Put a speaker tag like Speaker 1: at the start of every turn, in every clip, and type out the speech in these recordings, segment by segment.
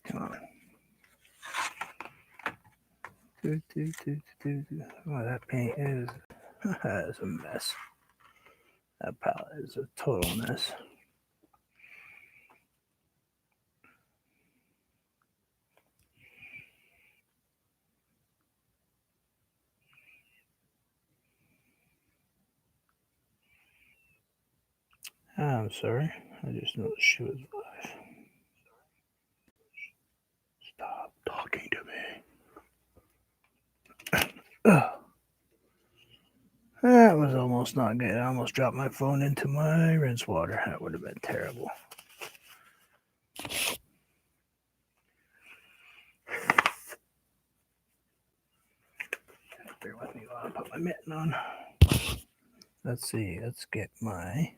Speaker 1: Come on. Oh, that paint is a mess. That palette is a total mess. I'm sorry. I just noticed she was live. Stop talking to me. Ugh. That was almost not good. I almost dropped my phone into my rinse water. That would have been terrible. Bear with me while I put my mitten on. Let's see. Let's get my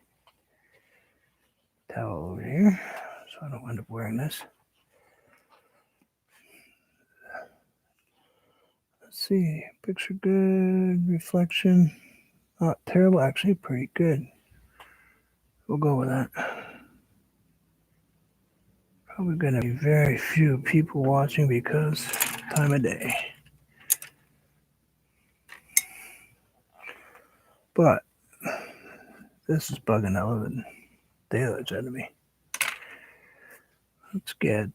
Speaker 1: towel over here so I don't end up wearing this. Let's see. Picture good. Reflection. Not terrible. Actually, pretty good. We'll go with that. Probably going to be very few people watching because time of day. But this is bugging out of the daylight out of me. Let's get,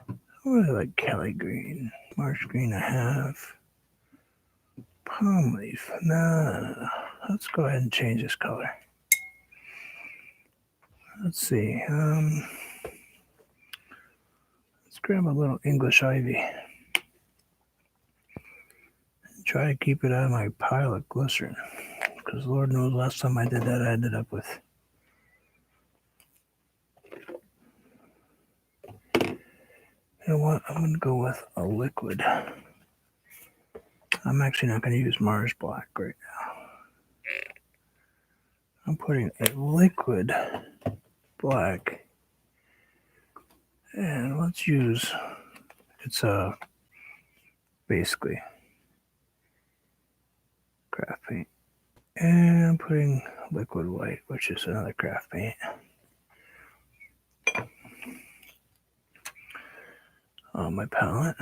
Speaker 1: I really like Kelly green. Marsh green I have. Palm leaf. No. Let's go ahead and change this color. Let's see. Let's grab a little English ivy. And try to keep it out of my pile of glycerin. Because Lord knows last time I did that I ended up with. You know what? I'm going to go with a liquid. I'm actually not going to use Mars Black right now. I'm putting a liquid black. And let's use, it's basically craft paint. And I'm putting liquid white, which is another craft paint. On my palette.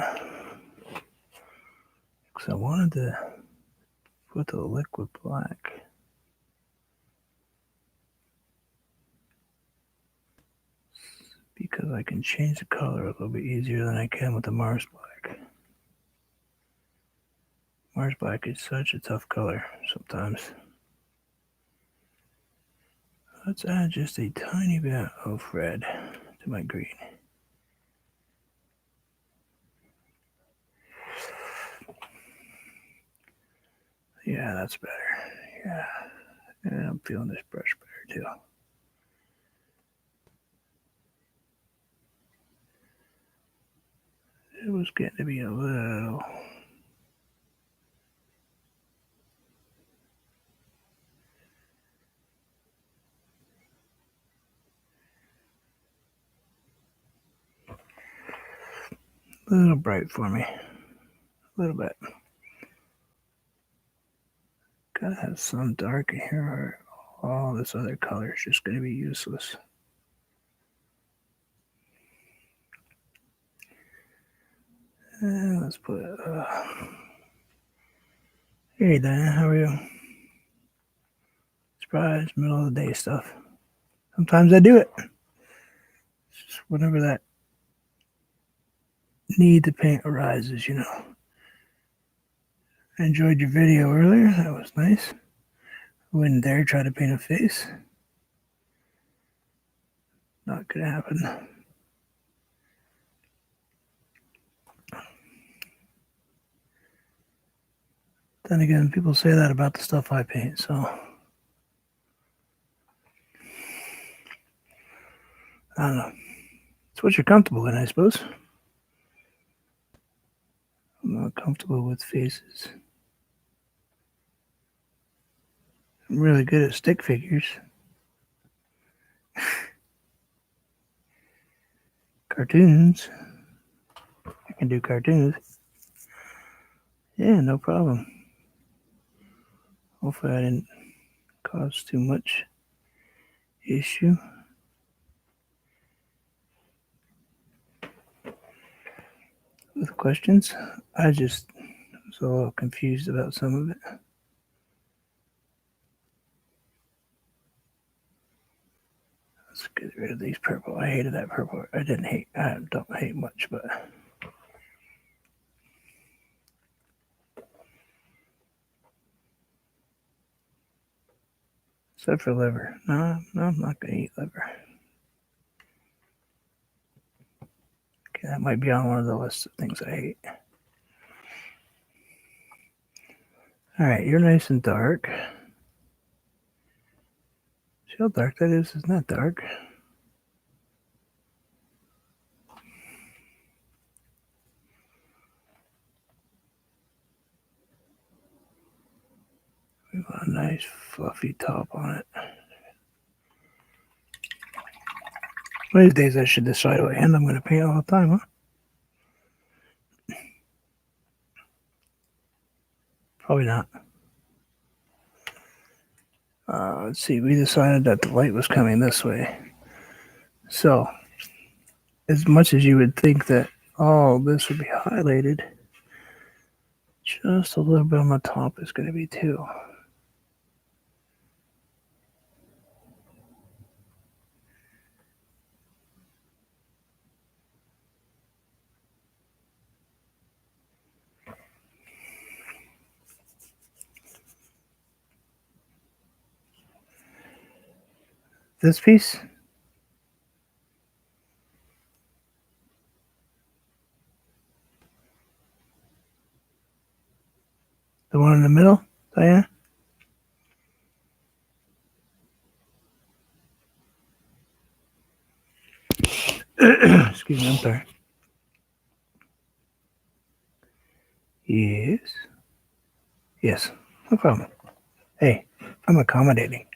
Speaker 1: Because I wanted to put the liquid black. Because I can change the color a little bit easier than I can with the Mars Black. Mars Black is such a tough color sometimes. Let's add just a tiny bit of red to my green. Yeah, that's better. Yeah, and I'm feeling this brush better too. It was getting to be a little... bright for me. A little bit. Gotta have some dark in here or all this other color is just gonna be useless. And let's put hey Diana, how are you? Surprise, middle of the day stuff. Sometimes I do it. It's just whenever that need to paint arises, you know. I enjoyed your video earlier. That was nice. I wouldn't dare try to paint a face. Not gonna happen. Then again, people say that about the stuff I paint, so I don't know. It's what you're comfortable in, I suppose. I'm not comfortable with faces. I'm really good at stick figures. Cartoons. I can do cartoons. Yeah, no problem. Hopefully I didn't cause too much issue. questions. I just was a little confused about some of it. Let's get rid of these purple. I hated that purple. I don't hate much, but except for liver. No, I'm not gonna eat liver. Okay, that might be on one of the lists of things I hate. All right, you're nice and dark. See how dark that is? It's not dark. We want a nice fluffy top on it. One of these days I should decide what hand I'm going to paint all the time, huh? Probably not. Let's see, we decided that the light was coming this way. So, as much as you would think that all this would be highlighted, just a little bit on the top is going to be too. This piece, the one in the middle, Diana? Excuse me, I'm sorry. Yes. Yes, no problem. Hey, I'm accommodating.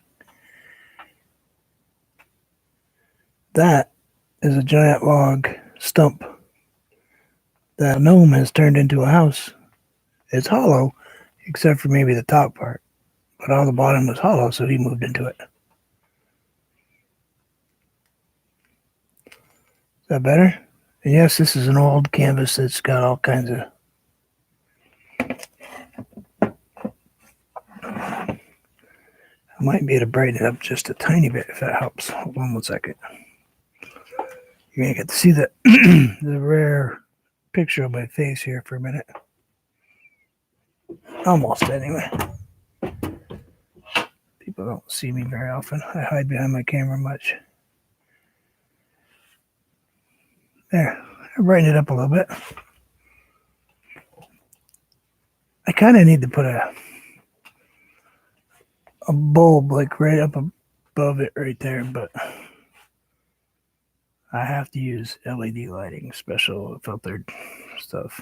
Speaker 1: That is a giant log stump that a gnome has turned into a house. It's hollow, except for maybe the top part. But all the bottom was hollow, so he moved into it. Is that better? And yes, this is an old canvas that's got all kinds of... I might be able to brighten it up just a tiny bit if that helps. Hold on 1 second. You're going to get to see the, the rare picture of my face here for a minute. Almost, anyway. People don't see me very often. I hide behind my camera much. There. I brighten it up a little bit. I kind of need to put a bulb like right up above it right there, but I have to use LED lighting, special filtered stuff.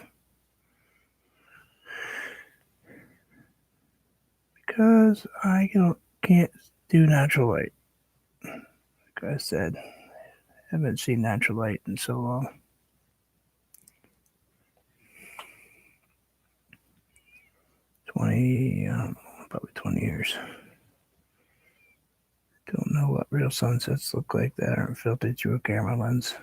Speaker 1: Because I can't do natural light. Like I said, I haven't seen natural light in so long. Probably 20 years. Don't know what real sunsets look like that aren't filtered through a camera lens.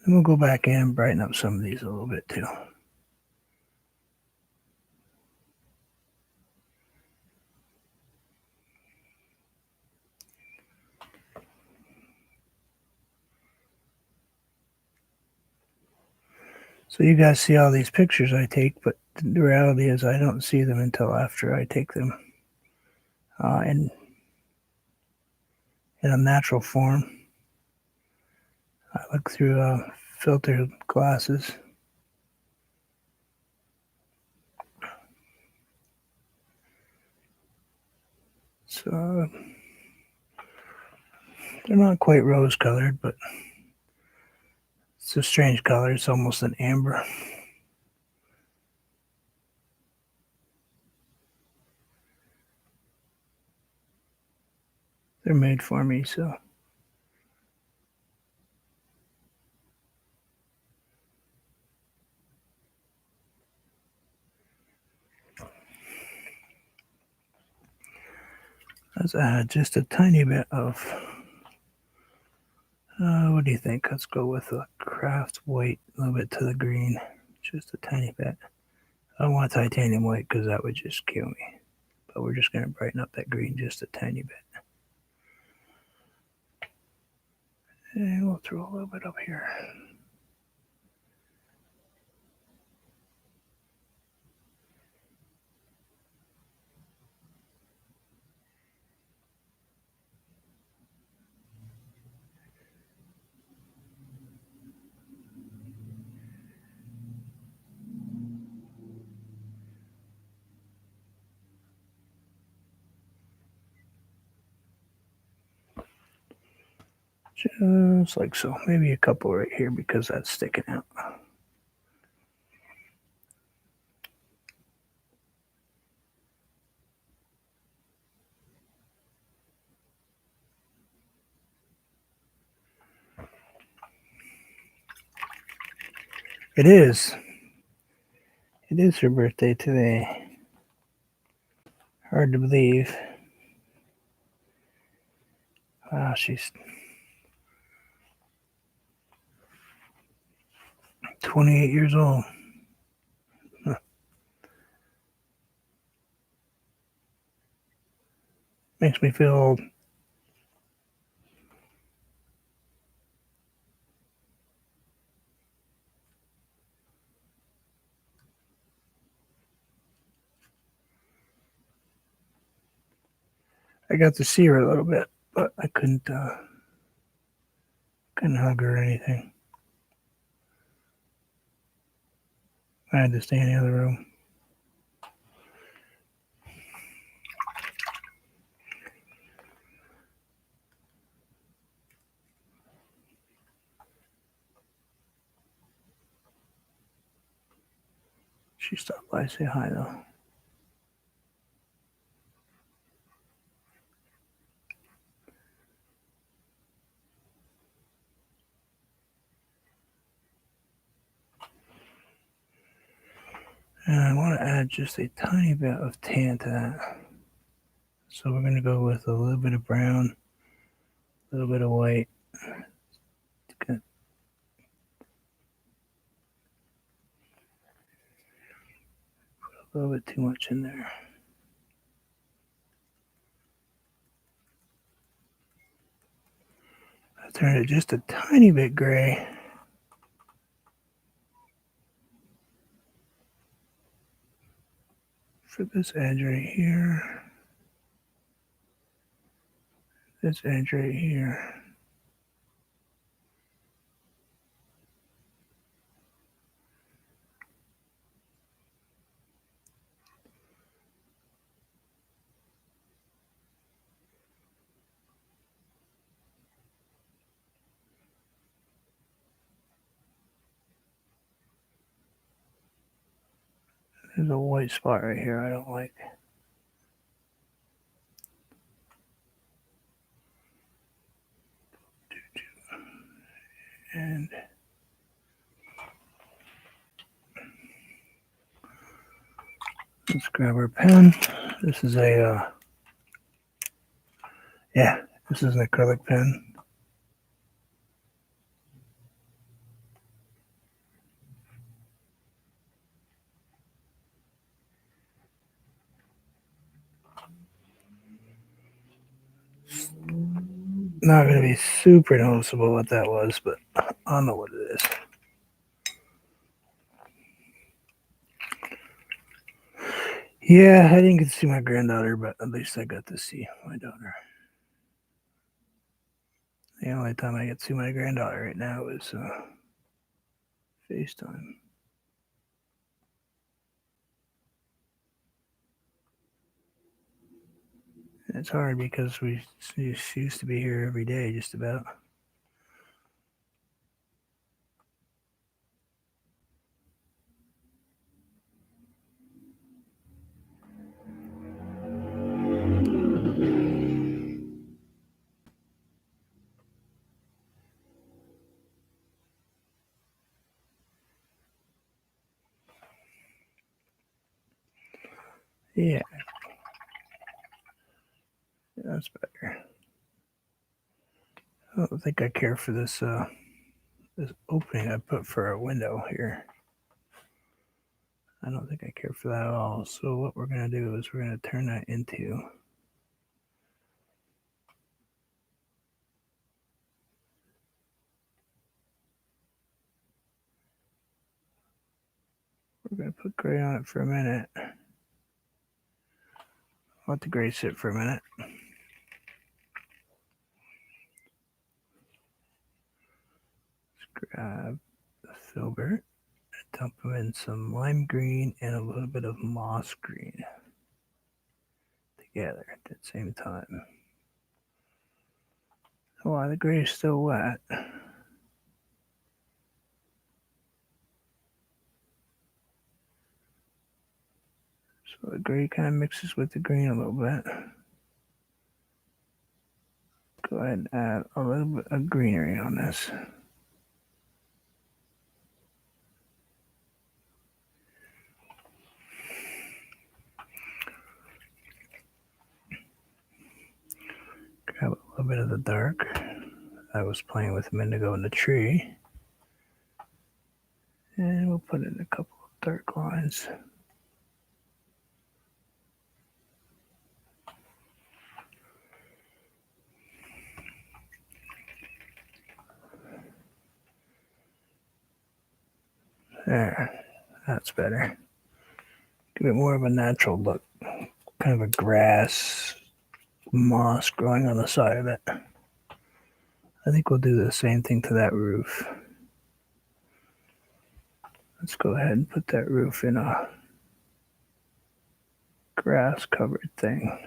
Speaker 1: Then we'll go back in and brighten up some of these a little bit too. So you guys see all these pictures I take, but the reality is I don't see them until after I take them in a natural form. I look through filtered glasses. So they're not quite rose colored, but it's a strange color. It's almost an amber. They're made for me, so. Let's add just a tiny bit of What do you think? Let's go with a craft white, a little bit to the green, just a tiny bit. I don't want titanium white because that would just kill me. But we're just going to brighten up that green just a tiny bit. And we'll throw a little bit up here. Just like so. Maybe a couple right here because that's sticking out. It is. It is her birthday today. Hard to believe. Wow, she's 28 years old. Huh. Makes me feel old. I got to see her a little bit, but I couldn't hug her or anything. I had to stay in the other room. She stopped by to say hi though. And I want to add just a tiny bit of tan to that. So we're going to go with a little bit of brown, a little bit of white. Put a little bit too much in there. I turned it just a tiny bit gray. For this edge right here. This edge right here. There's a white spot right here I don't like. And let's grab our pen. This is a, this is an acrylic pen. Not going to be super noticeable what that was, but I know what it is. Yeah, I didn't get to see my granddaughter, but at least I got to see my daughter. The only time I get to see my granddaughter right now is FaceTime. It's hard because she used to be here every day, just about. Yeah, that's better. I don't think I care for this this opening I put for a window here. I don't think I care for that at all. So what we're going to do is we're going to turn that into we're going to put gray on it for a minute. Let the gray sit for a minute. Let's grab the filbert and dump them in some lime green and a little bit of moss green together at the same time. Oh, wow, the gray is still wet. So the gray kind of mixes with the green a little bit. Go ahead and add a little bit of greenery on this. Grab a little bit of the dark. I was playing with a minute ago in the tree. And we'll put in a couple of dark lines. There, that's better. Give it more of a natural look. Kind of a grass, moss growing on the side of it. I think we'll do the same thing to that roof. Let's go ahead and put that roof in a grass covered thing.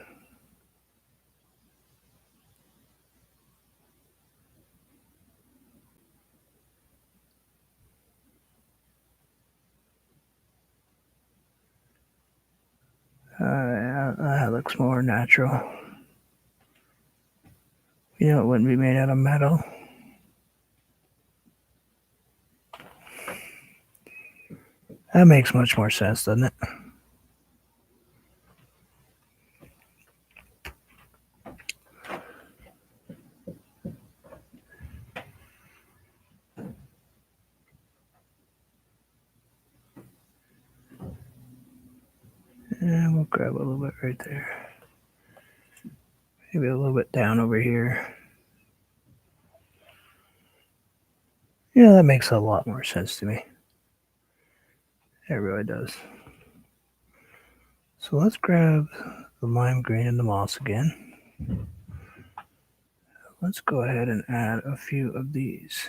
Speaker 1: Yeah, that looks more natural. You know, it wouldn't be made out of metal. That makes much more sense, doesn't it? And we'll grab a little bit right there. Maybe a little bit down over here. Yeah, that makes a lot more sense to me. It really does. So let's grab the lime green and the moss again. Let's go ahead and add a few of these.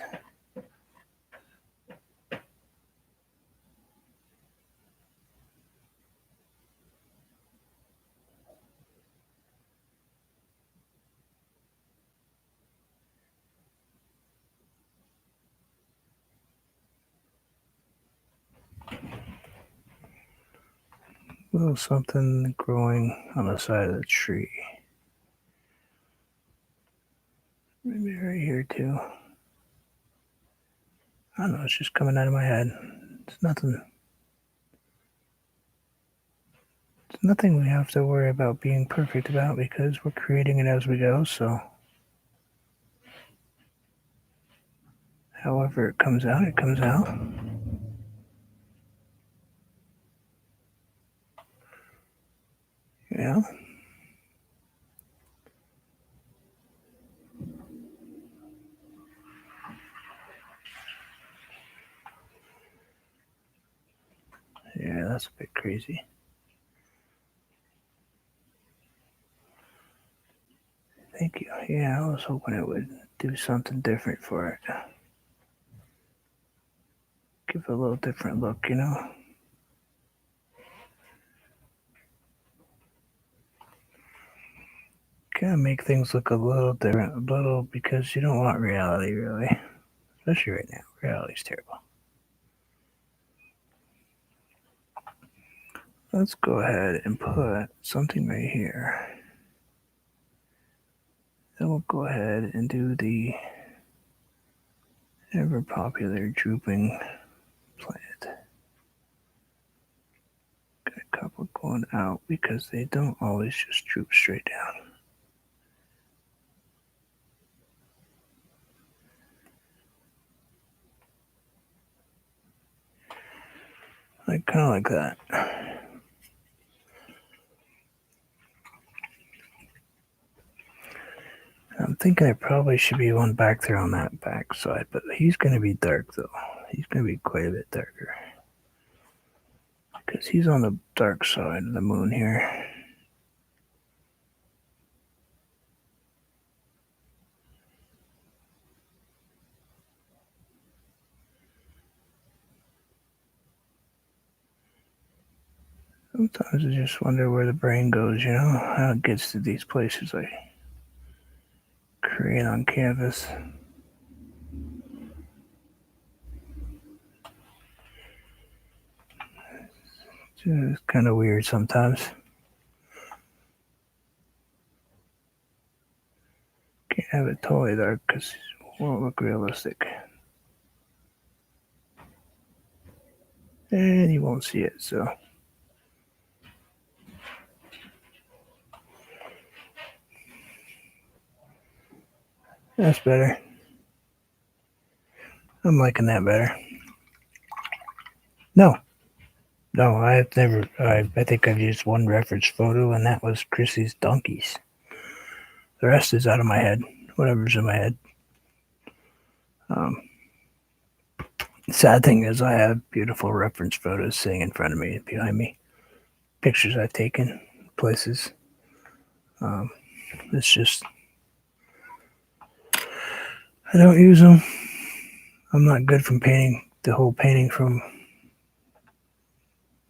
Speaker 1: A little something growing on the side of the tree. Maybe right here too. I don't know, it's just coming out of my head. It's nothing. It's nothing we have to worry about being perfect about because we're creating it as we go, so however it comes out, it comes out. You know? Yeah, that's a bit crazy. Thank you. Yeah, I was hoping it would do something different for it. Give it a little different look, you know? Kind of make things look a little different, a little, because you don't want reality, really. Especially right now. Reality's terrible. Let's go ahead and put something right here. Then we'll go ahead and do the ever popular drooping plant. Got a couple going out because they don't always just droop straight down. I kind of like that. I'm thinking it probably should be one back there on that back side, but he's going to be dark though. He's going to be quite a bit darker. Because he's on the dark side of the moon here. Sometimes I just wonder where the brain goes, how it gets to these places I create on canvas. It's kind of weird sometimes. Can't have it totally dark because it won't look realistic. And you won't see it, so. That's better. I'm liking that better. No, I've never. I think I've used one reference photo, and that was Chrissy's donkeys. The rest is out of my head. Whatever's in my head. The sad thing is, I have beautiful reference photos sitting in front of me, behind me. Pictures I've taken, places. It's just I don't use them. I'm not good from painting the whole painting from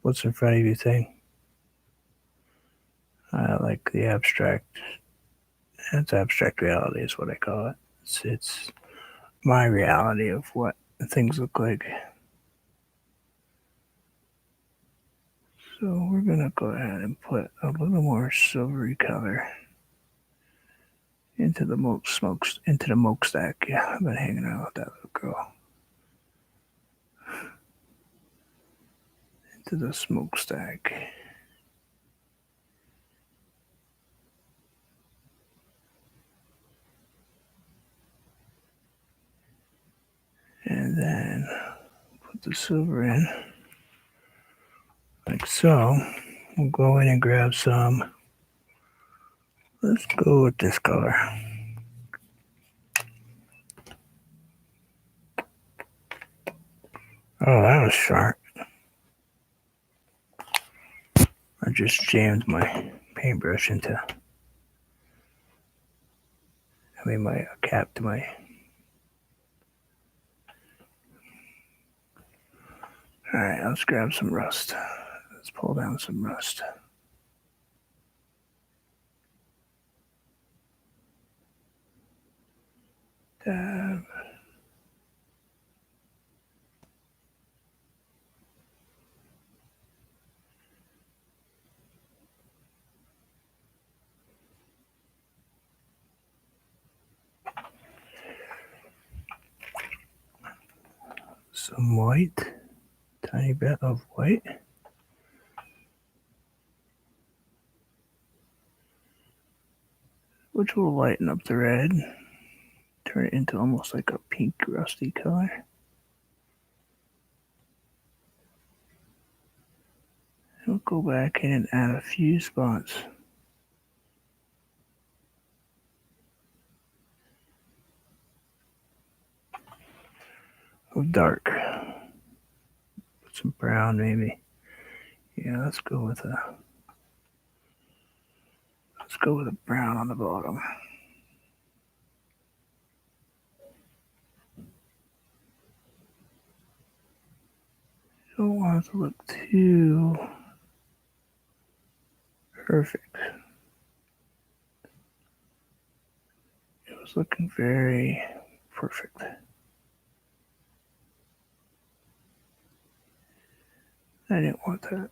Speaker 1: what's in front of you thing. I like the abstract. It's abstract reality is what I call it. It's my reality of what things look like. So we're gonna go ahead and put a little more silvery color into the smokestack. Yeah, I've been hanging out with that little girl. Into the smokestack. And then put the silver in like so. We'll go in and grab some. Let's go with this color. Oh, that was sharp. I just jammed my paintbrush my cap to my. Alright, let's grab some rust. Let's pull down some rust. Dab. Some white. Tiny bit of white. Which will lighten up the red. Turn it into almost like a pink rusty color. We'll go back in and add a few spots of dark. Put some brown maybe. Yeah, let's go with a brown on the bottom. Don't want it to look too perfect. It was looking very perfect. I didn't want that.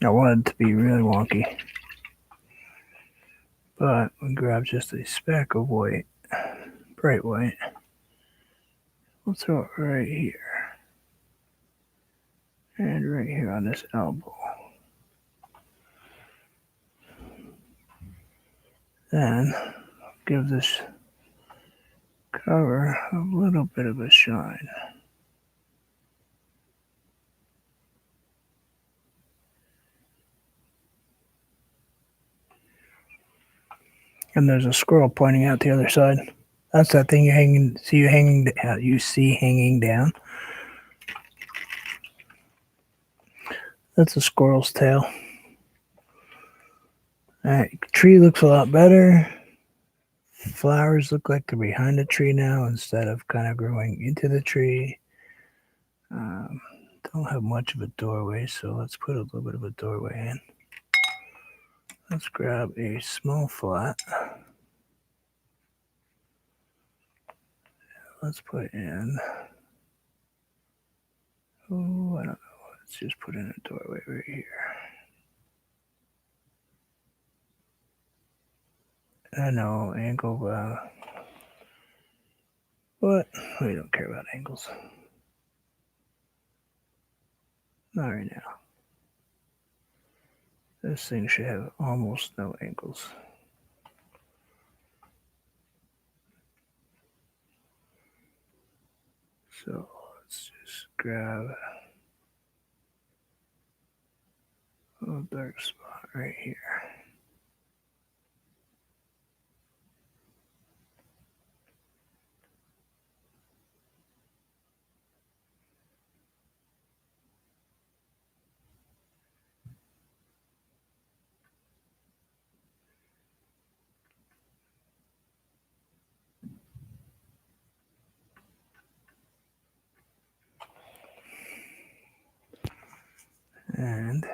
Speaker 1: I wanted it to be really wonky. But we grab just a speck of white, bright white. We'll throw it right here. And right here on this elbow. Then give this cover a little bit of a shine. And there's a squirrel pointing out the other side. That's that thing you see hanging down. That's a squirrel's tail. Alright, tree looks a lot better. Flowers look like they're behind the tree now instead of kind of growing into the tree. Don't have much of a doorway, so let's put a little bit of a doorway in. Let's grab a small flat. Let's put in, oh, I don't know. Let's just put in a doorway right here. I know, angle, but we don't care about angles. Not right now. This thing should have almost no angles. So let's just grab a little dark spot right here. And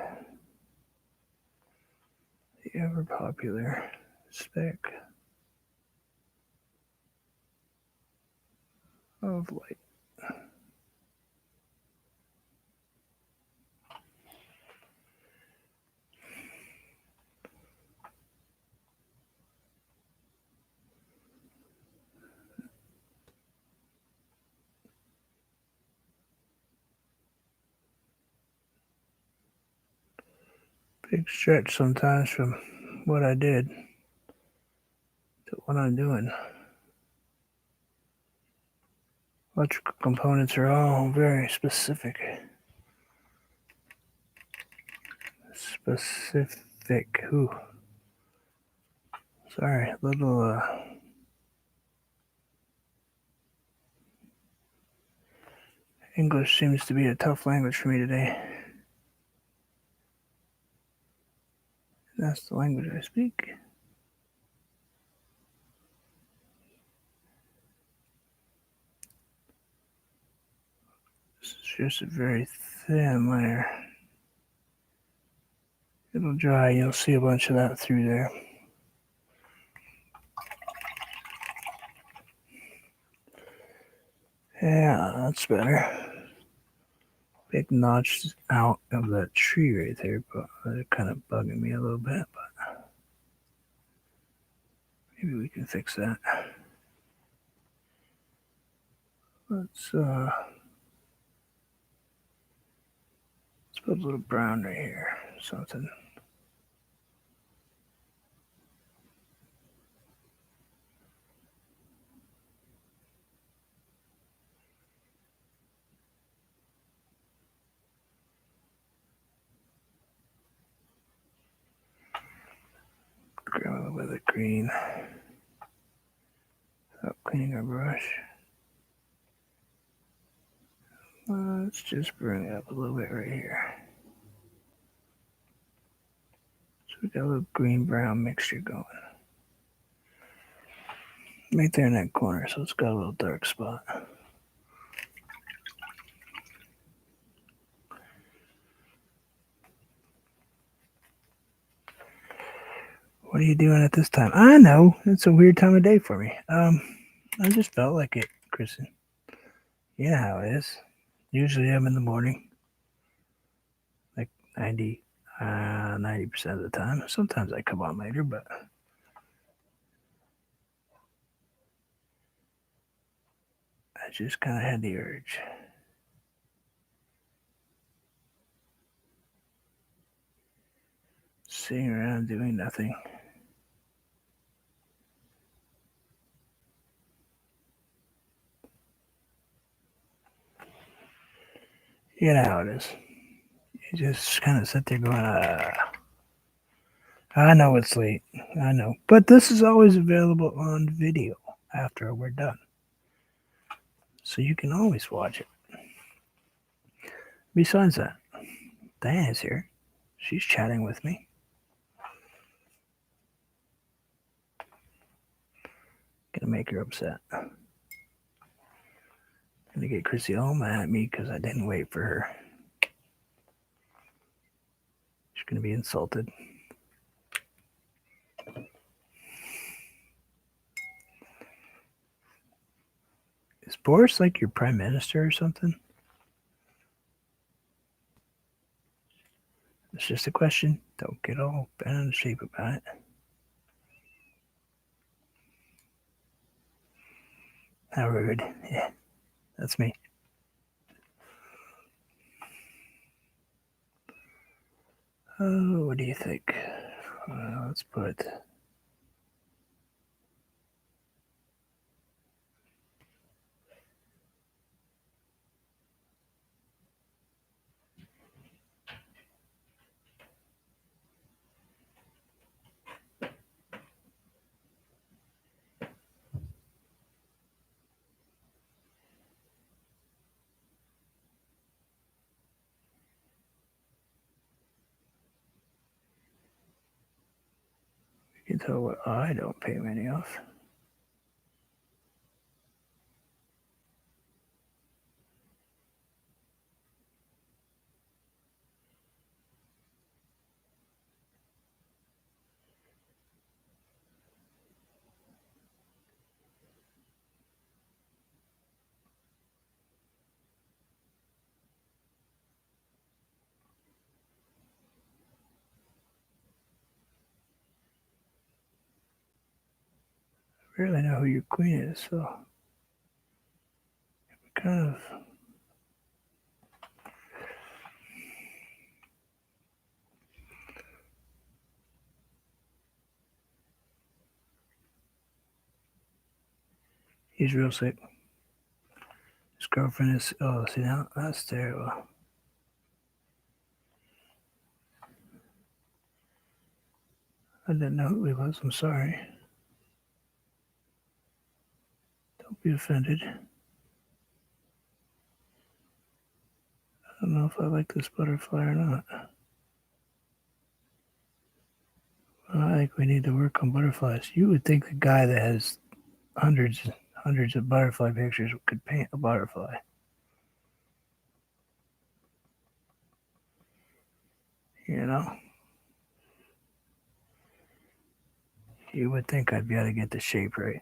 Speaker 1: the ever popular speck of light. Big stretch sometimes from what I did to what I'm doing. Electrical components are all very specific. Ooh. Sorry, little English seems to be a tough language for me today. That's the language I speak. This is just a very thin layer. It'll dry, you'll see a bunch of that through there. Yeah, that's better. Big notch out of that tree right there, but they're kind of bugging me a little bit, but maybe we can fix that. Let's put a little brown right here, something. Grab a little bit of the green without cleaning our brush. Let's just bring it up a little bit right here. So we got a little green-brown mixture going. Right there in that corner, so it's got a little dark spot. What are you doing at this time? I know, it's a weird time of day for me. I just felt like it, Kristen. You know how it is. Usually I'm in the morning, like 90% of the time. Sometimes I come on later, but I just kind of had the urge. Sitting around doing nothing. You know how it is. You just kind of sit there going, I know it's late. I know. But this is always available on video after we're done. So you can always watch it. Besides that, Diana's here. She's chatting with me. Gonna make her upset. Gonna get Chrissy all mad at me because I didn't wait for her. She's gonna be insulted. Is Boris like your prime minister or something? It's just a question. Don't get all bent out of shape about it. How rude. Yeah, that's me. Oh, what do you think? Let's put... You can tell what I don't pay many of. I really know who your queen is, so kind of... He's real sick. His girlfriend is... Oh, see now? That's terrible. I didn't know who he was. I'm sorry. Don't be offended. I don't know if I like this butterfly or not. I think we need to work on butterflies. You would think the guy that has hundreds of butterfly pictures could paint a butterfly. You know? You would think I'd be able to get the shape right.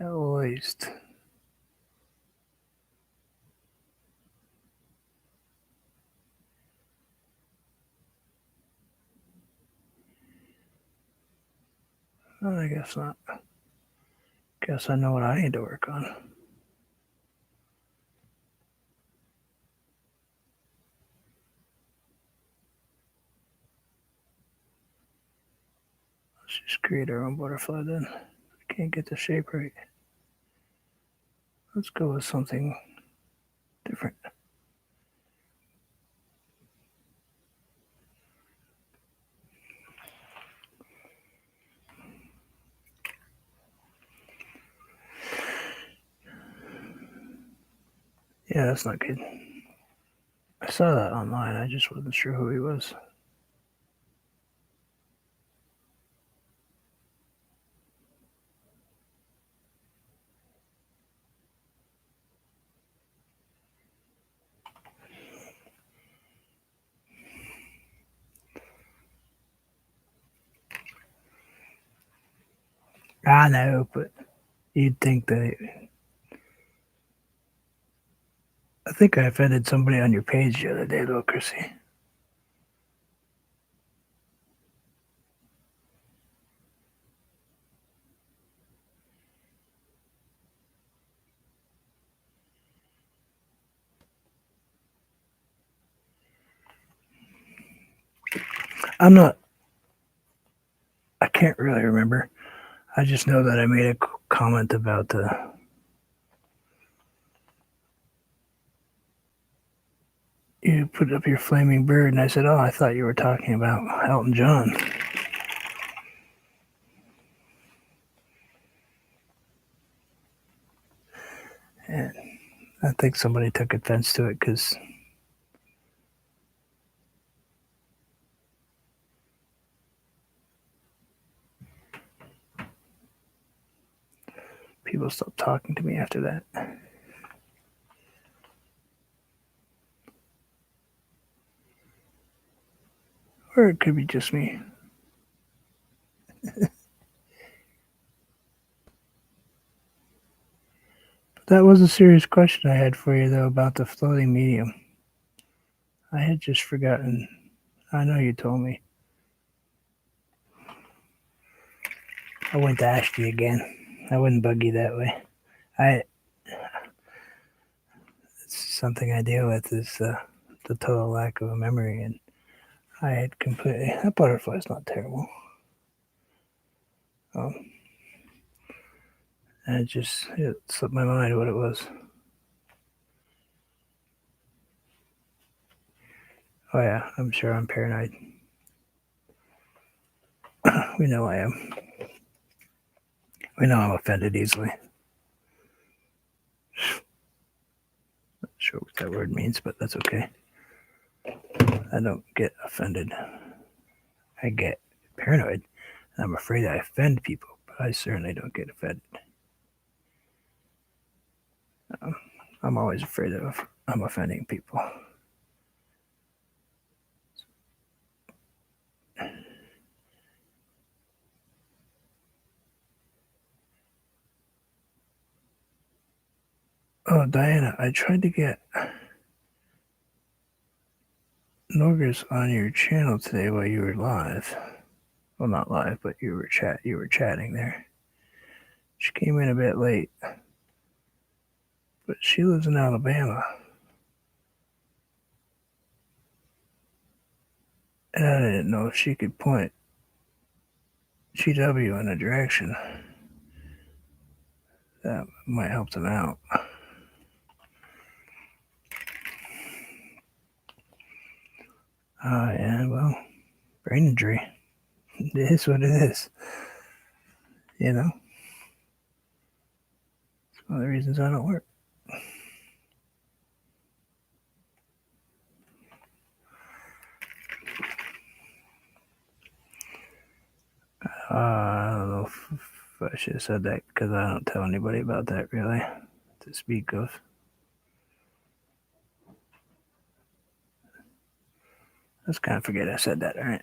Speaker 1: At least. Well, I guess not. Guess I know what I need to work on. Let's just create our own butterfly then. I can't get the shape right. Let's go with something different. Yeah, that's not good. I saw that online. I just wasn't sure who he was. I know, but you'd think that... I think I offended somebody on your page the other day, though, Chrissy. I'm not... I can't really remember. I just know that I made a comment about the... you put up your flaming bird, and I said, "Oh, I thought you were talking about Elton John." And I think somebody took offense to it because people stopped talking to me after that. Or it could be just me. But that was a serious question I had for you, though, about the floating medium. I had just forgotten. I know you told me. I went to ask you again. I wouldn't bug you that way. It's something I deal with is the total lack of a memory, and I had completely. That butterfly's not terrible. Um, and it slipped my mind what it was. Oh yeah, I'm sure I'm paranoid. We know I am. We know I'm offended easily. Not sure what that word means, but that's okay. I don't get offended. I get paranoid. I'm afraid I offend people, but I certainly don't get offended. I'm always afraid of I'm offending people. Oh, Diana, I tried to get Norgis on your channel today while you were live. Well, not live, but you were chatting there. She came in a bit late, but she lives in Alabama, and I didn't know if she could point GW in a direction that might help them out. Yeah, well, brain injury. It is what it is. You know, it's one of the reasons I don't work. I don't know if I should have said that because I don't tell anybody about that really to speak of. Let's kind of forget I said that, all right?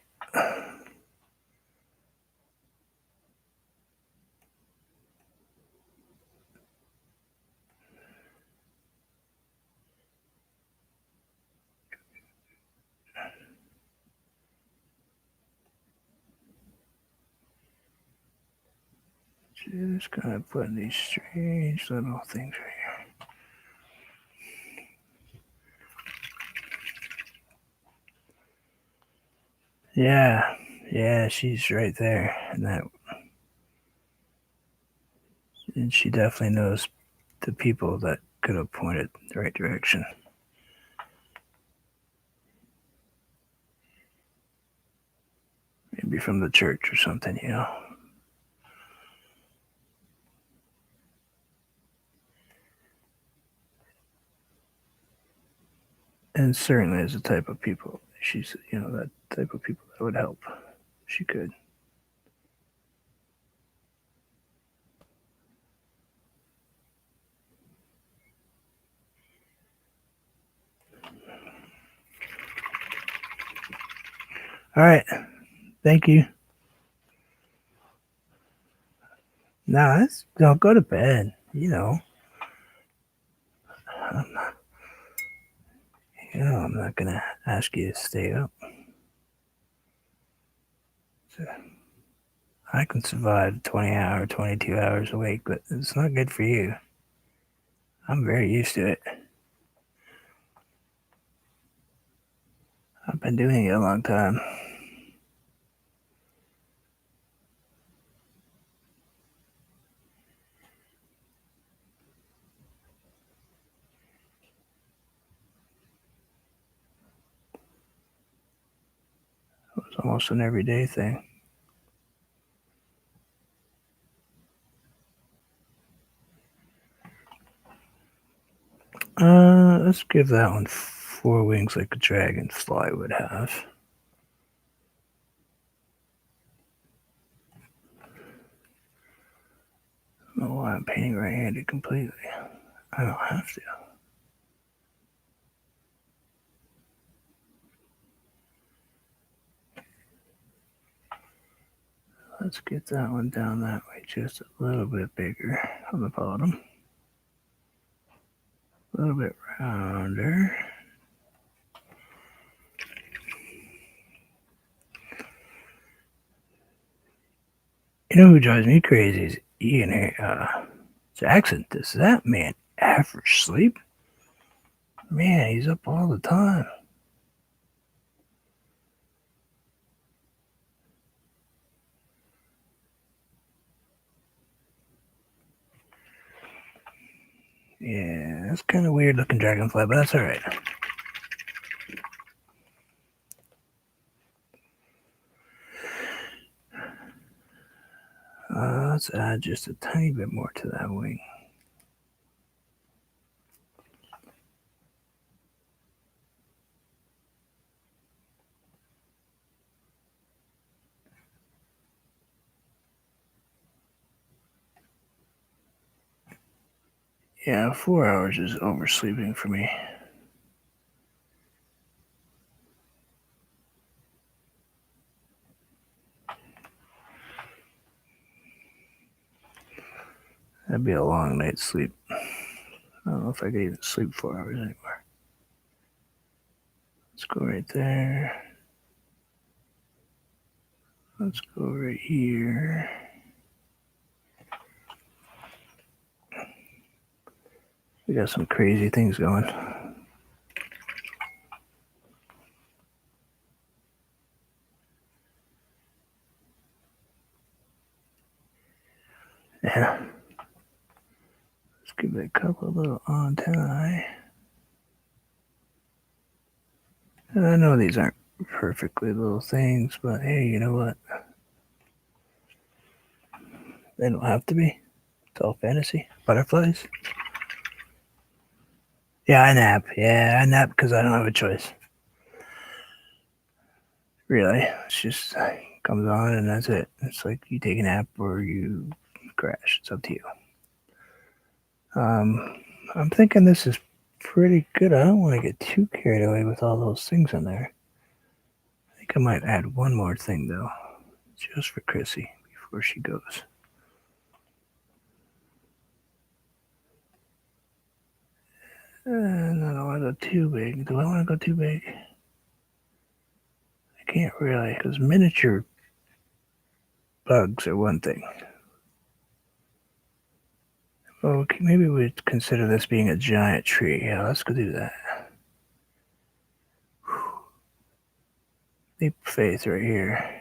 Speaker 1: Just kind of putting these strange little things right here. Yeah, she's right there, and she definitely knows the people that could have pointed the right direction. Maybe from the church or something, you know. And certainly is the type of people she's, that type of people that would help. She could. All right. Thank you. Nah, don't go to bed. I'm not gonna ask you to stay up. So I can survive 20 hours, 22 hours awake, but it's not good for you. I'm very used to it. I've been doing it a long time. almost an everyday thing. Let's give that one 4 wings like a dragonfly would have. I don't know why I'm painting right-handed completely. I don't have to. Let's get that one down that way just a little bit bigger on the bottom. A little bit rounder. You know who drives me crazy is Ian Jackson. Does that man ever sleep? Man, he's up all the time. Yeah, that's kind of weird looking dragonfly, but that's alright. Let's add just a tiny bit more to that wing. Yeah, 4 hours is oversleeping for me. That'd be a long night's sleep. I don't know if I could even sleep 4 hours anymore. Let's go right there. Let's go right here. We got some crazy things going. Yeah. Let's give it a couple of little antennae. And I know these aren't perfectly little things, but hey, you know what? They don't have to be. It's all fantasy. Butterflies. Yeah, I nap. Yeah, I nap because I don't have a choice. Really, it's just comes on and that's it. It's like you take a nap or you crash. It's up to you. I'm thinking this is pretty good. I don't want to get too carried away with all those things in there. I think I might add one more thing though, just for Chrissy before she goes. And I don't want to go too big. Do I want to go too big? I can't really, because miniature bugs are one thing. Oh, okay, maybe we'd consider this being a giant tree. Yeah, let's go do that. Leap of faith right here.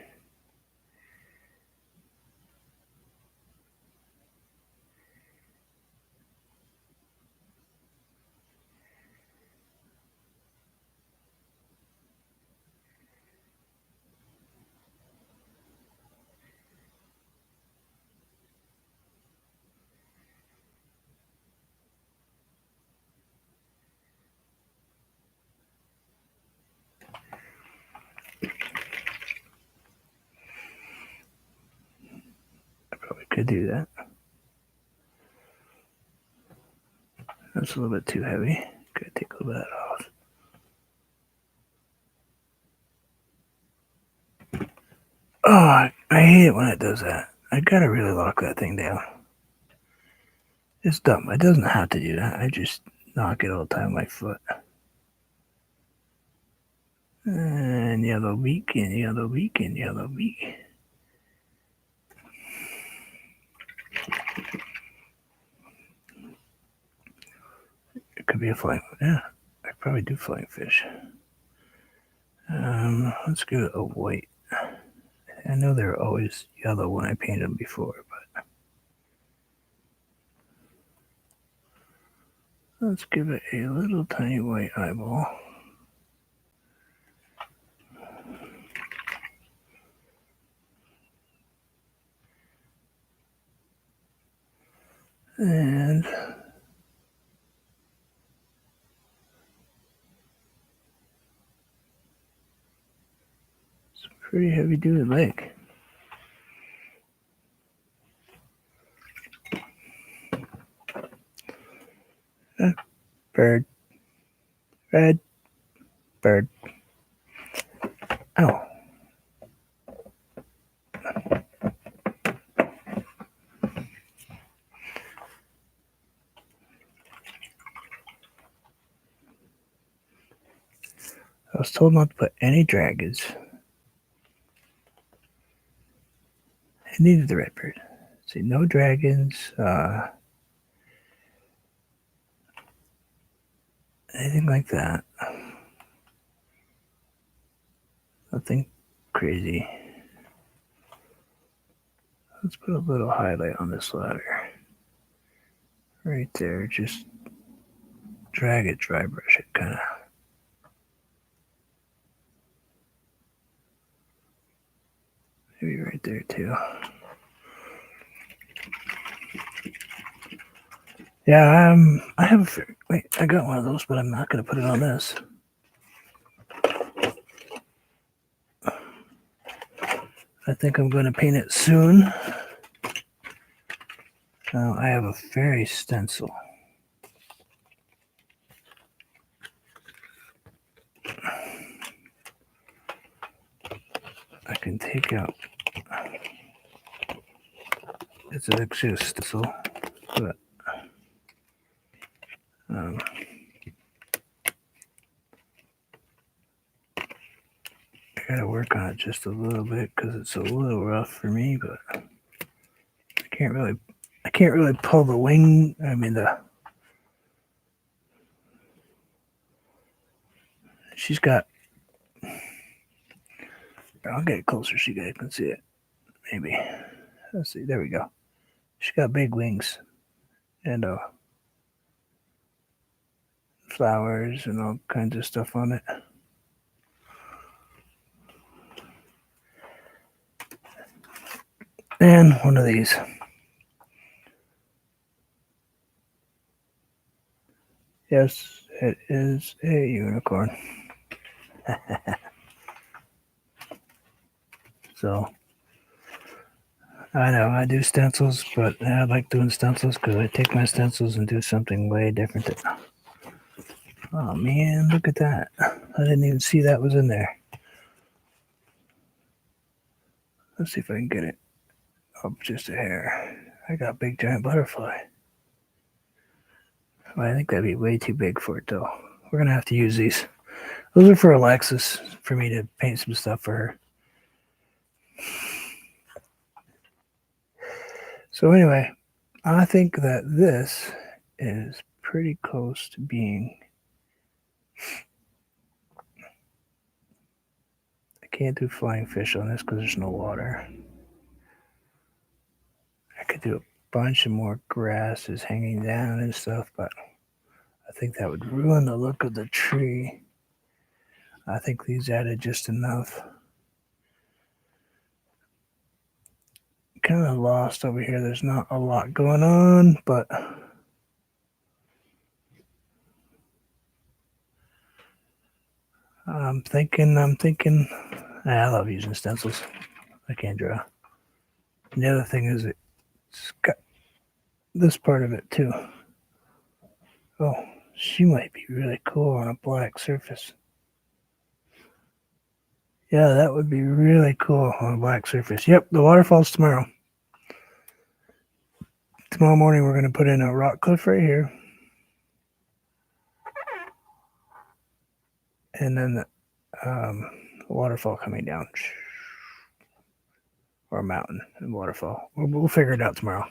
Speaker 1: I probably could do that. That's a little bit too heavy. Could take a little bit off. Oh, I hate it when it does that. I gotta really lock that thing down. It's dumb. It doesn't have to do that. I just knock it all the time with my foot. And yellow beak, and yellow beak, and yellow beak. It could be a flying. Yeah, I probably do flying fish. Let's give it a white. I know they're always yellow when I painted them before, but let's give it a little tiny white eyeball. And it's a pretty heavy duty lake. Bird. Red. Bird. Oh. I was told not to put any dragons. I needed the redbird. See, no dragons. Anything like that. Nothing crazy. Let's put a little highlight on this ladder. Right there. Just drag it, dry brush it, kind of. Maybe right there too. Yeah, I have wait, I got one of those, but I'm not going to put it on this. I think I'm going to paint it soon. Now I have a fairy stencil. I can take out. It's actually a stencil, but I gotta work on it just a little bit because it's a little rough for me. But I can't really pull the wing. I mean she's got. I'll get it closer so you guys can see it. Maybe. Let's see. There we go. She's got big wings and flowers and all kinds of stuff on it. And one of these. Yes, it is a unicorn. So, I know I do stencils, but I like doing stencils because I take my stencils and do something way different. Oh man, look at that. I didn't even see that was in there. Let's see if I can get it up just a hair. I got a big giant butterfly. Well, I think that'd be way too big for it though. We're gonna have to use these. Those are for Alexis, for me to paint some stuff for her. So anyway, I think that this is pretty close to being. I can't do flying fish on this because there's no water. I could do a bunch of more grasses hanging down and stuff, but I think that would ruin the look of the tree. I think these added just enough. Kind of lost over here. There's not a lot going on, but I'm thinking. I love using stencils. I can't draw. And the other thing is it's got this part of it too. Oh, she might be really cool on a black surface. Yeah, that would be really cool on a black surface. Yep, the waterfall's tomorrow. Tomorrow morning we're going to put in a rock cliff right here. And then the waterfall coming down. Or a mountain and waterfall. We'll figure it out tomorrow.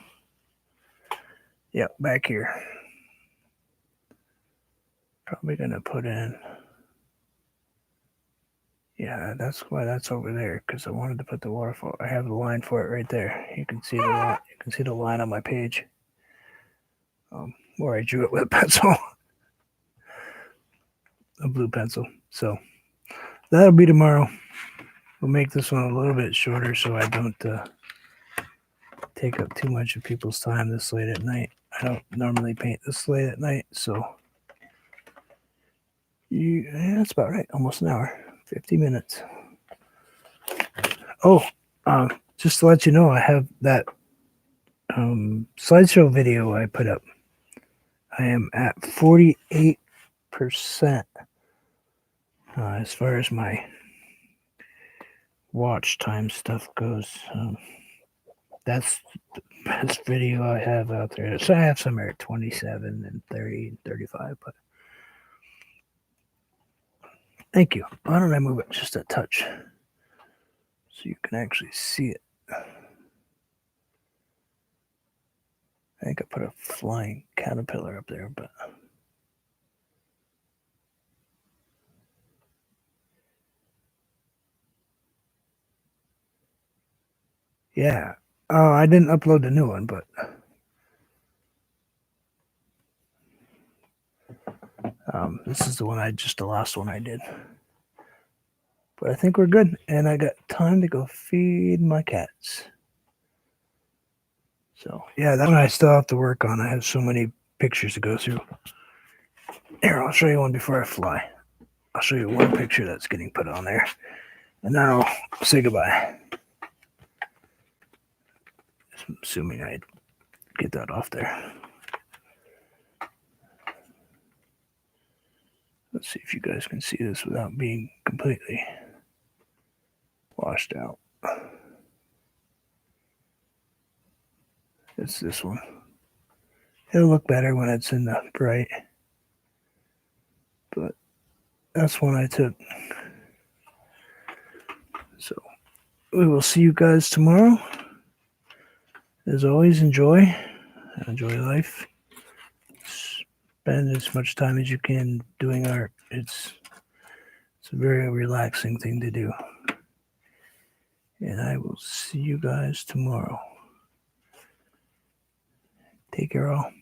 Speaker 1: Yep, back here. Probably going to put in. Yeah, that's why that's over there, because I wanted to put the waterfall. I have the line for it right there. You can see the line. You can see the line on my page, where I drew it with a pencil, a blue pencil. So that'll be tomorrow. We'll make this one a little bit shorter so I don't take up too much of people's time this late at night. I don't normally paint this late at night, so that's about right. Almost an hour, 50 minutes. Oh, just to let you know, I have that slideshow video I put up. I am at 48% as far as my watch time stuff goes. That's the best video I have out there. So I have some at 27 and 30 and 35, but thank you. Why don't I move it just a touch so you can actually see it? I think I put a flying caterpillar up there, but yeah. Oh, I didn't upload the new one, but this is the last one I did. But I think we're good, and I got time to go feed my cats. So yeah, that one I still have to work on. I have so many pictures to go through. Here, I'll show you one before I fly. I'll show you one picture that's getting put on there, and then I'll say goodbye. Assuming I get that off there. Let's see if you guys can see this without being completely washed out. It's this one. It'll look better when it's in the bright, but that's one I took. So we will see you guys tomorrow. As always, enjoy life. Spend as much time as you can doing art. It's a very relaxing thing to do. And I will see you guys tomorrow. Take care all.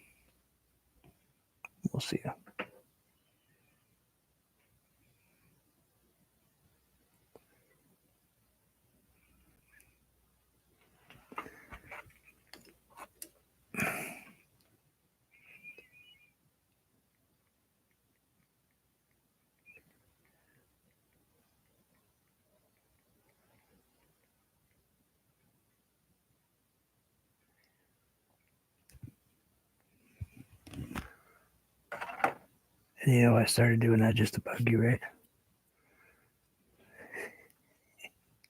Speaker 1: We'll see you. And I started doing that just to bug you, right?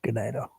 Speaker 1: Good night all.